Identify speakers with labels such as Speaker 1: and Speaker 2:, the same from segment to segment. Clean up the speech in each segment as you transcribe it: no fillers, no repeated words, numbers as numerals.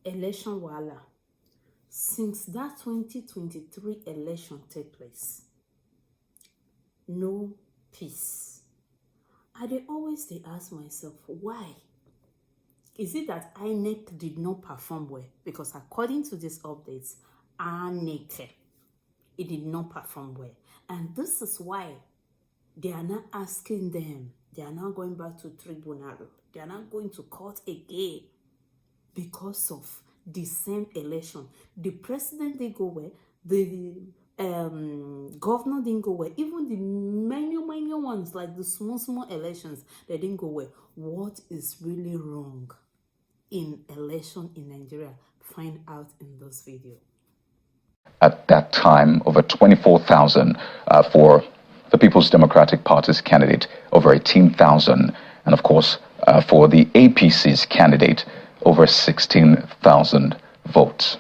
Speaker 1: election wahala. Since that 2023 election take place, no peace. I always ask myself, why? Is it that INEC did not perform well? Because according to these updates, INEC, it did not perform well. And this is why they are not asking them. They are now going back to tribunal. They are not going to court again because of the same election. The president didn't go well. The governor didn't go well. Even the minor ones, like the small elections, they didn't go well. What is really wrong in election in Nigeria? Find out in this video.
Speaker 2: At that time, over 24,000 for the People's Democratic Party's candidate, over 18,000, and of course, for the APC's candidate, over 16,000 votes.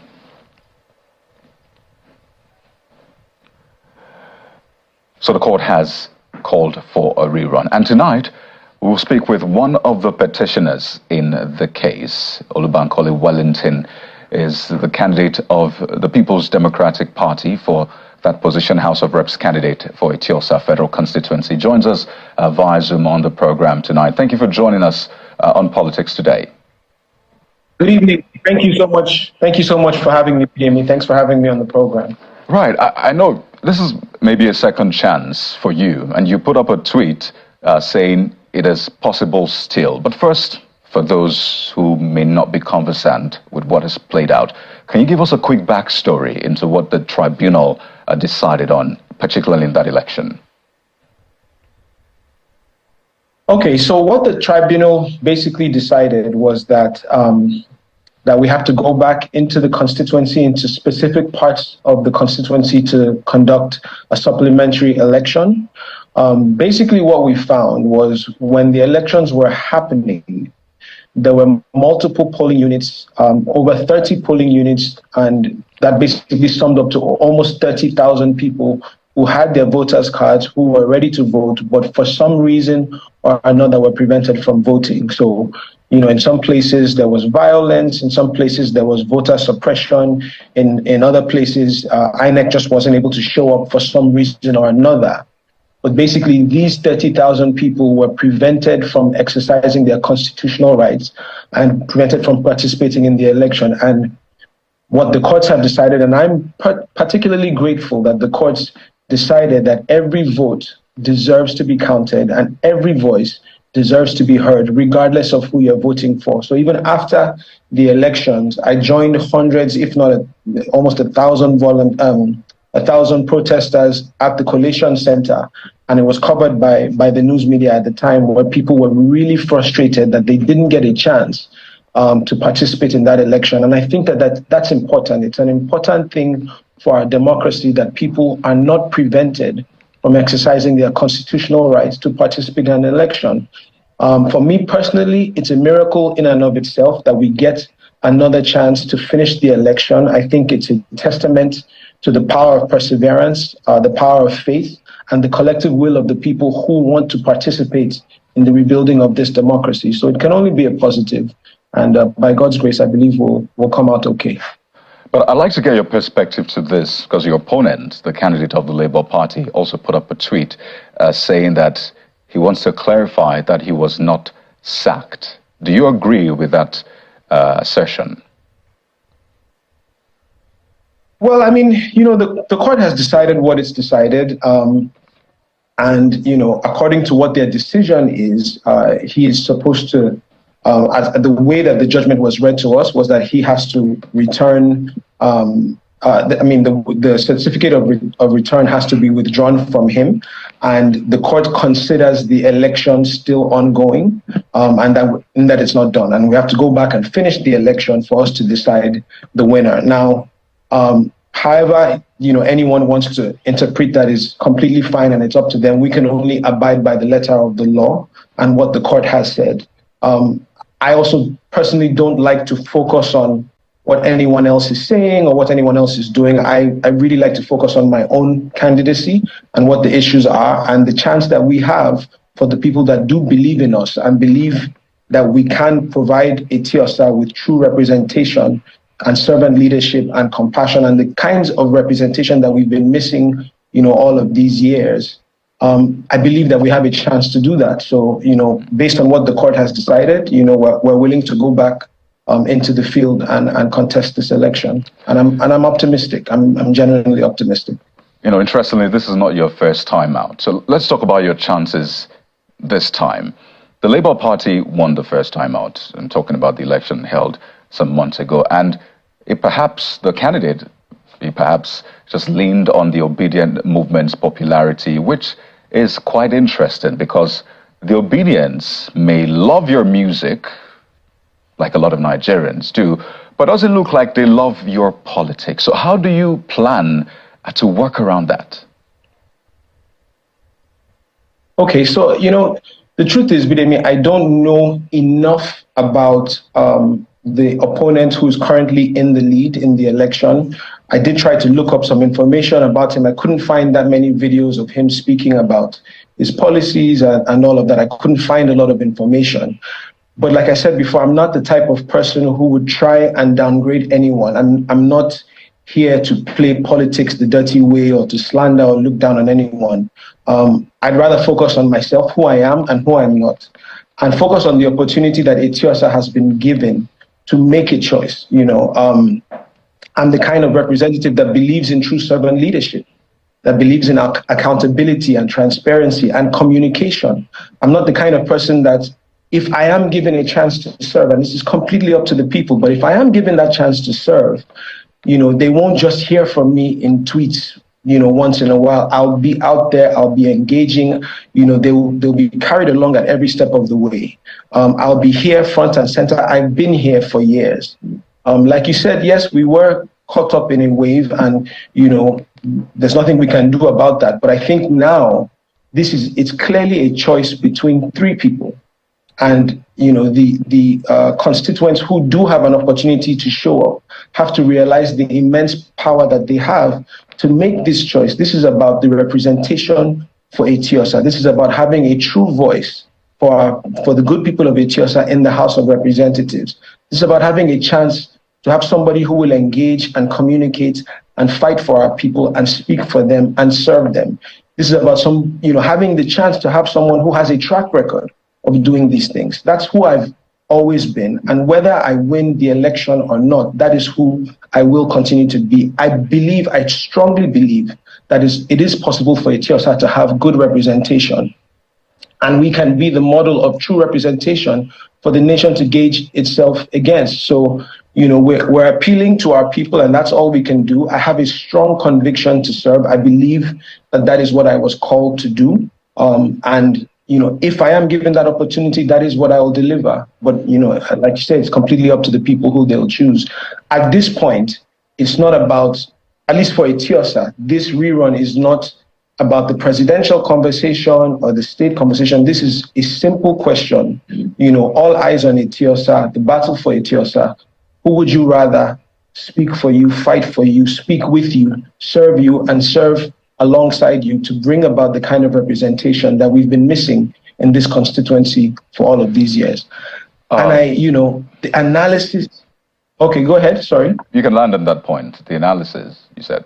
Speaker 2: So the court has called for a rerun. And tonight, we will speak with one of the petitioners in the case. Olubankole Wellington is the candidate of the People's Democratic Party for that position, House of Reps candidate for Etiosa Federal Constituency. Joins us via Zoom on the program tonight. Thank you for joining us on Politics Today.
Speaker 3: Good evening. Thank you so much. Thank you so much for having me, Jamie. Thanks for having me on the program.
Speaker 2: Right. I know this is maybe a second chance for you, and you put up a tweet saying it is possible still. But first, for those who may not be conversant with what has played out, can you give us a quick backstory into what the tribunal decided on, particularly in that election?
Speaker 3: Okay, so what the tribunal basically decided was that that we have to go back into the constituency, into specific parts of the constituency to conduct a supplementary election. Basically, what we found was when the elections were happening, there were multiple polling units, over 30 polling units, and that basically summed up to almost 30,000 people who had their voters' cards, who were ready to vote, but for some reason or another were prevented from voting. So, you know, in some places there was violence, in some places there was voter suppression, in other places INEC just wasn't able to show up for some reason or another. But basically, these 30,000 people were prevented from exercising their constitutional rights and prevented from participating in the election. And what the courts have decided, and I'm particularly grateful that the courts decided that every vote deserves to be counted and every voice deserves to be heard, regardless of who you're voting for. So even after the elections, I joined hundreds, if not almost 1,000 protesters at the Collation Center, and it was covered by the news media at the time, where people were really frustrated that they didn't get a chance to participate in that election. And I think that's important. It's an important thing for our democracy that people are not prevented from exercising their constitutional rights to participate in an election. For me personally, it's a miracle in and of itself that we get another chance to finish the election. I think it's a testament to the power of perseverance, the power of faith, and the collective will of the people who want to participate in the rebuilding of this democracy. So it can only be a positive. And by God's grace, I believe we'll come out okay.
Speaker 2: But I'd like to get your perspective to this, because your opponent, the candidate of the Labour Party, also put up a tweet saying that he wants to clarify that he was not sacked. Do you agree with that assertion?
Speaker 3: Well, I mean, you know, the court has decided what it's decided. And, you know, according to what their decision is, he is supposed to, the way that the judgment was read to us was that he has to return, the certificate of return has to be withdrawn from him. And the court considers the election still ongoing, and that it's not done. And we have to go back and finish the election for us to decide the winner. Now, however, you know, anyone wants to interpret that is completely fine, and it's up to them. We can only abide by the letter of the law and what the court has said. I also personally don't like to focus on what anyone else is saying or what anyone else is doing. I really like to focus on my own candidacy and what the issues are and the chance that we have for the people that do believe in us and believe that we can provide a Etiosa with true representation and servant leadership and compassion and the kinds of representation that we've been missing, all of these years, I believe that we have a chance to do that. So, based on what the court has decided, we're willing to go back into the field and contest this election. And I'm optimistic. I'm genuinely optimistic.
Speaker 2: Interestingly, this is not your first time out. So let's talk about your chances this time. The Labour Party won the first time out. I'm talking about the election held some months ago. And the candidate perhaps just leaned on the obedient movement's popularity, which is quite interesting because the obedience may love your music, like a lot of Nigerians do, but doesn't look like they love your politics. So how do you plan to work around that?
Speaker 3: Okay, so, the truth is, Bidemi, I don't know enough about the opponent who's currently in the lead in the election. I did try to look up some information about him. I couldn't find that many videos of him speaking about his policies and all of that. I couldn't find a lot of information. But like I said before, I'm not the type of person who would try and downgrade anyone. I'm not here to play politics the dirty way or to slander or look down on anyone. I'd rather focus on myself, who I am and who I'm not, and focus on the opportunity that Etiosa has been given to make a choice. I'm the kind of representative that believes in true servant leadership, that believes in accountability and transparency and communication. I'm not the kind of person that, if I am given a chance to serve, and this is completely up to the people, but if I am given that chance to serve, they won't just hear from me in tweets, once in a while. I'll be out there, I'll be engaging, they'll be carried along at every step of the way. I'll be here front and center. I've been here for years. Like you said, yes, we were caught up in a wave and, there's nothing we can do about that. But I think now it's clearly a choice between three people. And, the constituents who do have an opportunity to show up have to realize the immense power that they have to make this choice. This is about the representation for Etiosa. This is about having a true voice for the good people of Etiosa in the House of Representatives. This is about having a chance to have somebody who will engage and communicate and fight for our people and speak for them and serve them. This is about having the chance to have someone who has a track record of doing these things. That's who I've always been. And whether I win the election or not, that is who I will continue to be. I strongly believe that it is possible for Etiosa to have good representation. And we can be the model of true representation for the nation to gauge itself against. So, we're appealing to our people, and that's all we can do. I have a strong conviction to serve. I believe that is what I was called to do. If I am given that opportunity, that is what I will deliver. But, like you said, it's completely up to the people who they'll choose. At this point, it's not about, at least for Etiosa, this rerun is not about the presidential conversation or the state conversation. This is a simple question. All eyes on Etiosa, the battle for Etiosa. Who would you rather speak for you, fight for you, speak with you, and serve alongside you to bring about the kind of representation that we've been missing in this constituency for all of these years? The analysis. Okay, go ahead. Sorry.
Speaker 2: You can land on that point. The analysis, you said.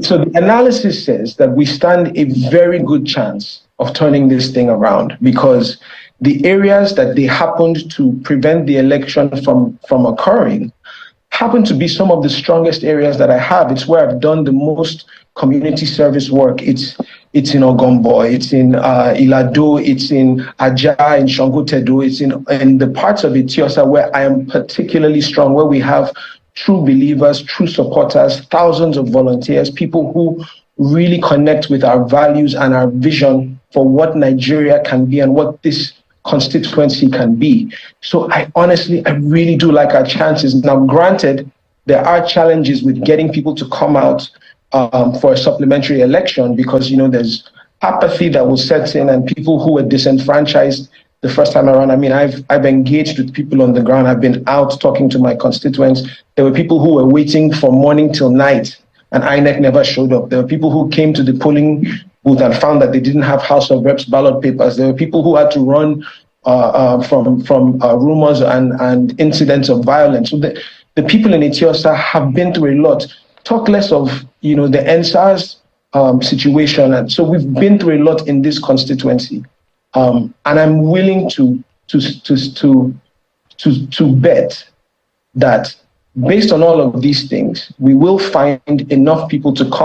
Speaker 3: So the analysis says that we stand a very good chance of turning this thing around because the areas that they happened to prevent the election from occurring happen to be some of the strongest areas that I have. It's where I've done the most community service work. It's in Ogombo, it's in Ilado, it's in Aja, in Shangotedo, it's in the parts of Etiosa where I am particularly strong, where we have true believers, true supporters, thousands of volunteers, people who really connect with our values and our vision for what Nigeria can be and what this constituency can be. So I really do like our chances. Now, granted, there are challenges with getting people to come out for a supplementary election because, there's apathy that will set in and people who were disenfranchised the first time around. I mean, I've engaged with people on the ground. I've been out talking to my constituents. There were people who were waiting from morning till night and INEC never showed up. There were people who came to the polling booth and found that they didn't have House of Reps ballot papers. There were people who had to run rumors and incidents of violence. So the people in Etiosa have been through a lot. Talk less of the NSAS situation, and so we've been through a lot in this constituency, and I'm willing to bet that based on all of these things, we will find enough people to come